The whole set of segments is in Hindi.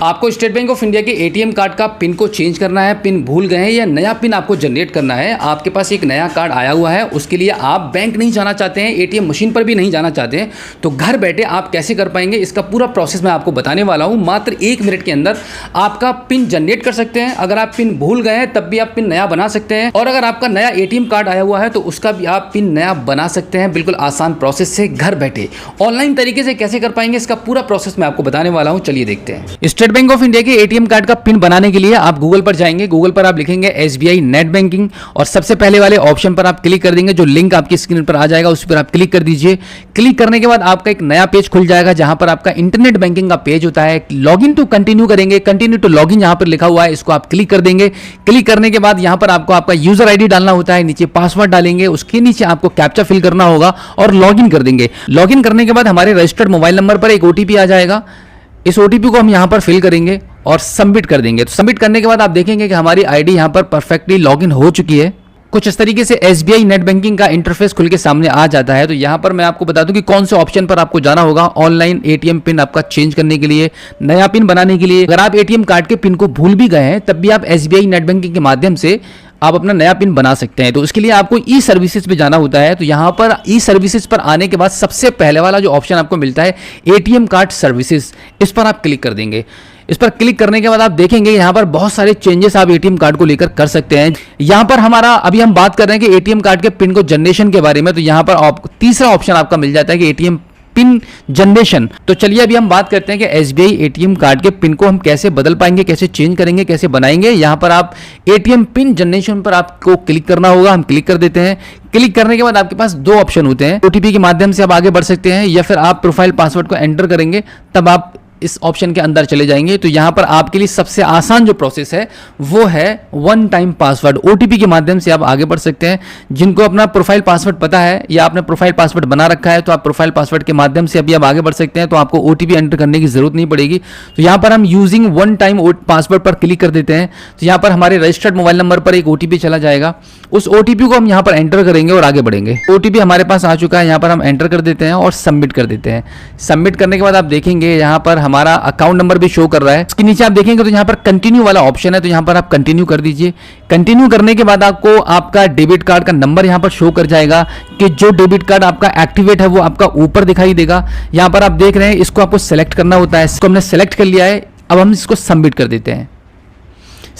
आपको स्टेट बैंक ऑफ इंडिया के एटीएम कार्ड का पिन को चेंज करना है, पिन भूल गए हैं या नया पिन आपको जनरेट करना है। आपके पास एक नया कार्ड आया हुआ है, उसके लिए आप बैंक नहीं जाना चाहते हैं, एटीएम मशीन पर भी नहीं जाना चाहते हैं, तो घर बैठे आप कैसे कर पाएंगे, इसका पूरा प्रोसेस मैं आपको बताने वाला हूं। मात्र 1 मिनट के अंदर आपका पिन जनरेट कर सकते हैं। अगर आप पिन भूल गए हैं तब भी आप पिन नया बना सकते हैं, और अगर आपका नया एटीएम कार्ड आया हुआ है तो उसका भी आप पिन नया बना सकते हैं। बिल्कुल आसान प्रोसेस से घर बैठे ऑनलाइन तरीके से कैसे कर पाएंगे, इसका पूरा प्रोसेस मैं आपको बताने वाला हूं। चलिए देखते हैं। स्टेट बैंक ऑफ इंडिया के एटीएम कार्ड का पिन बनाने के लिए आप गूगल पर जाएंगे, गूगल पर आप लिखेंगे SBI नेट बैंकिंग और सबसे पहले वाले ऑप्शन पर आप क्लिक कर देंगे। जो लिंक आपकी स्क्रीन पर आ जाएगा उस पर आप क्लिक कर दीजिए। क्लिक करने के बाद आपका एक नया पेज खुल जाएगा जहां पर आपका इंटरनेट बैंकिंग का पेज होता है। लॉगिन टू कंटिन्यू करेंगे, कंटिन्यू टू लॉगिन यहां पर लिखा हुआ है, इसको आप क्लिक कर देंगे। क्लिक करने के बाद यहां पर आपको आपका यूजर आईडी डालना होता है, नीचे पासवर्ड डालेंगे, उसके नीचे आपको कैप्चा फिल करना होगा और लॉगिन कर देंगे। लॉगिन करने के बाद हमारे रजिस्टर्ड मोबाइल नंबर पर एक OTP आ जाएगा। इस OTP को हम यहां पर फिल करेंगे और सबमिट कर देंगे। तो सबमिट करने के बाद आप देखेंगे कि हमारी आईडी यहां पर परफेक्टली लॉगिन हो चुकी है। कुछ इस तरीके से SBI नेट बैंकिंग का इंटरफेस खुल के सामने आ जाता है। तो यहां पर मैं आपको बता दूं कि कौन से ऑप्शन पर आपको जाना होगा ऑनलाइन एटीएम पिन आपका चेंज करने के लिए, नया पिन बनाने के लिए। अगर आप एटीएम कार्ड के पिन को भूल भी गए हैं तब भी आप SBI नेट बैंकिंग के माध्यम से आप अपना नया पिन बना सकते हैं। तो इसके लिए आपको ई सर्विसेज पे जाना होता है। तो यहां पर ई सर्विसेज पर आने के बाद सबसे पहले वाला जो ऑप्शन आपको मिलता है एटीएम कार्ड सर्विसेज, इस पर आप क्लिक कर देंगे। इस पर क्लिक करने के बाद आप देखेंगे यहाँ पर बहुत सारे चेंजेस आप एटीएम कार्ड को लेकर कर सकते हैं। यहाँ पर हमारा अभी हम बात कर रहे हैं कि एटीएम कार्ड के पिन को जनरेशन के बारे में। तो यहाँ पर तीसरा ऑप्शन आपका मिल जाता है कि एटीएम पिन जनरेशन। तो चलिए अभी हम बात करते हैं कि SBI एटीएम कार्ड के पिन को हम कैसे बदल पाएंगे, कैसे चेंज करेंगे, कैसे बनाएंगे। यहां पर आप एटीएम पिन जनरेशन पर आपको क्लिक करना होगा, हम क्लिक कर देते हैं। क्लिक करने के बाद आपके पास 2 ऑप्शन होते हैं। OTP के माध्यम से आप आगे बढ़ सकते हैं या फिर आप प्रोफाइल पासवर्ड को एंटर करेंगे तब आप इस ऑप्शन के अंदर चले जाएंगे। तो यहां पर आपके लिए सबसे आसान जो प्रोसेस है वो है 1 टाइम पासवर्ड। OTP के माध्यम से आप आगे बढ़ सकते हैं। जिनको अपना प्रोफाइल पासवर्ड पता है या आपने प्रोफाइल पासवर्ड बना रखा है तो आप प्रोफाइल पासवर्ड के माध्यम से अभी आप आगे बढ़ सकते हैं। तो आपको OTP एंटर करने की जरूरत नहीं पड़ेगी। तो यहां पर हम यूजिंग 1 टाइम पासवर्ड पर क्लिक कर देते हैं। तो यहां पर हमारे रजिस्टर्ड मोबाइल नंबर पर एक OTP चला जाएगा। उस OTP को हम यहां पर एंटर करेंगे और आगे बढ़ेंगे। OTP हमारे पास आ चुका है, यहां पर हम एंटर कर देते हैं और सबमिट कर देते हैं। सबमिट करने के बाद आप देखेंगे यहां पर हमारा अकाउंट नंबर भी शो कर रहा है। इसके नीचे आप देखेंगे तो यहाँ पर कंटिन्यू वाला ऑप्शन है, तो यहाँ पर आप कंटिन्यू कर दीजिए। कंटिन्यू करने के बाद आपको आपका डेबिट कार्ड का नंबर यहाँ पर शो कर जाएगा कि जो डेबिट कार्ड आपका एक्टिवेट है वो आपका ऊपर दिखाई देगा। यहाँ पर आप देख रहे हैं, इसको आपको सेलेक्ट करना होता है। इसको हमने सेलेक्ट कर लिया है, अब हम इसको सबमिट कर देते हैं।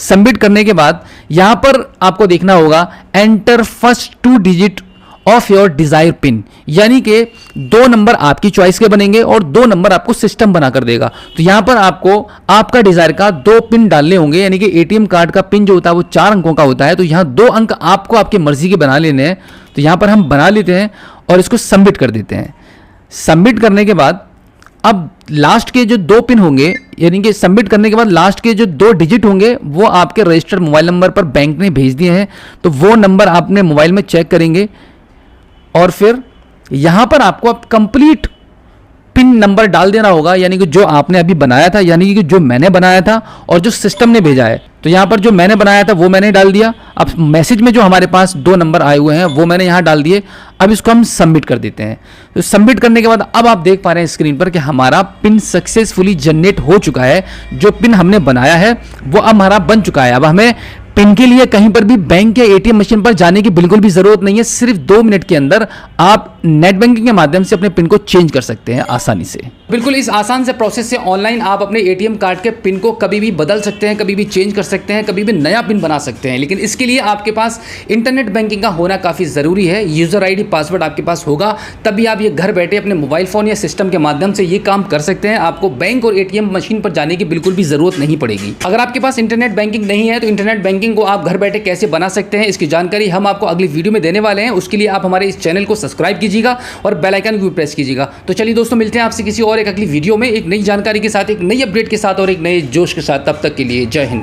सबमिट करने के बाद यहां पर आपको देखना होगा enter first 2 digit of your desire pin, यानी कि 2 नंबर आपकी चॉइस के बनेंगे और 2 नंबर आपको सिस्टम बनाकर देगा। तो यहां पर आपको आपका डिजायर का 2 पिन डालने होंगे, यानी कि एटीएम कार्ड का पिन जो होता है वो 4 अंकों का होता है। तो यहां 2 अंक आपको आपकी मर्जी के बना लेने हैं। तो यहां पर हम बना लेते हैं और इसको सबमिट कर देते हैं। सबमिट करने के बाद अब लास्ट के जो 2 पिन होंगे, यानी कि सबमिट करने के बाद लास्ट के जो 2 डिजिट होंगे वो आपके रजिस्टर्ड मोबाइल नंबर पर बैंक ने भेज दिए हैं। तो वो नंबर आपने मोबाइल में चेक करेंगे और फिर यहां पर आपको अब कंप्लीट पिन नंबर डाल देना होगा, यानी कि जो आपने अभी बनाया था, यानी कि जो मैंने बनाया था और जो सिस्टम ने भेजा है। तो यहां पर जो मैंने बनाया था वो मैंने डाल दिया। अब मैसेज में जो हमारे पास 2 नंबर आए हुए हैं वो मैंने यहां डाल दिए। अब इसको हम सबमिट कर देते हैं। तो सबमिट करने के बाद अब आप देख पा रहे हैं स्क्रीन पर कि हमारा पिन सक्सेसफुली जनरेट हो चुका है। जो पिन हमने बनाया है वो अब हमारा बन चुका है। अब हमें पिन के लिए कहीं पर भी बैंक या एटीएम मशीन पर जाने की बिल्कुल भी जरूरत नहीं है। सिर्फ 2 मिनट के अंदर आप नेट बैंकिंग के माध्यम से अपने पिन को चेंज कर सकते हैं आसानी से। बिल्कुल इस आसान से प्रोसेस से ऑनलाइन आप अपने एटीएम कार्ड के पिन को कभी भी बदल सकते हैं, कभी भी चेंज कर सकते हैं, कभी भी नया पिन बना सकते हैं। लेकिन इसके लिए आपके पास इंटरनेट बैंकिंग का होना काफ़ी ज़रूरी है। यूज़र आईडी पासवर्ड आपके पास होगा, तभी आप ये घर बैठे अपने मोबाइल फ़ोन या सिस्टम के माध्यम से ये काम कर सकते हैं। आपको बैंक और एटीएम मशीन पर जाने की बिल्कुल भी ज़रूरत नहीं पड़ेगी। अगर आपके पास इंटरनेट बैंकिंग नहीं है तो इंटरनेट बैंकिंग को आप घर बैठे कैसे बना सकते हैं, इसकी जानकारी हम आपको अगली वीडियो में देने वाले हैं। उसके लिए आप हमारे इस चैनल को सब्सक्राइब कीजिएगा और बेल आइकन को भी प्रेस कीजिएगा। तो चलिए दोस्तों, मिलते हैं आपसे किसी और एक अगली वीडियो में एक नई जानकारी के साथ, एक नई अपडेट के साथ और एक नए जोश के साथ। तब तक के लिए जय हिंद।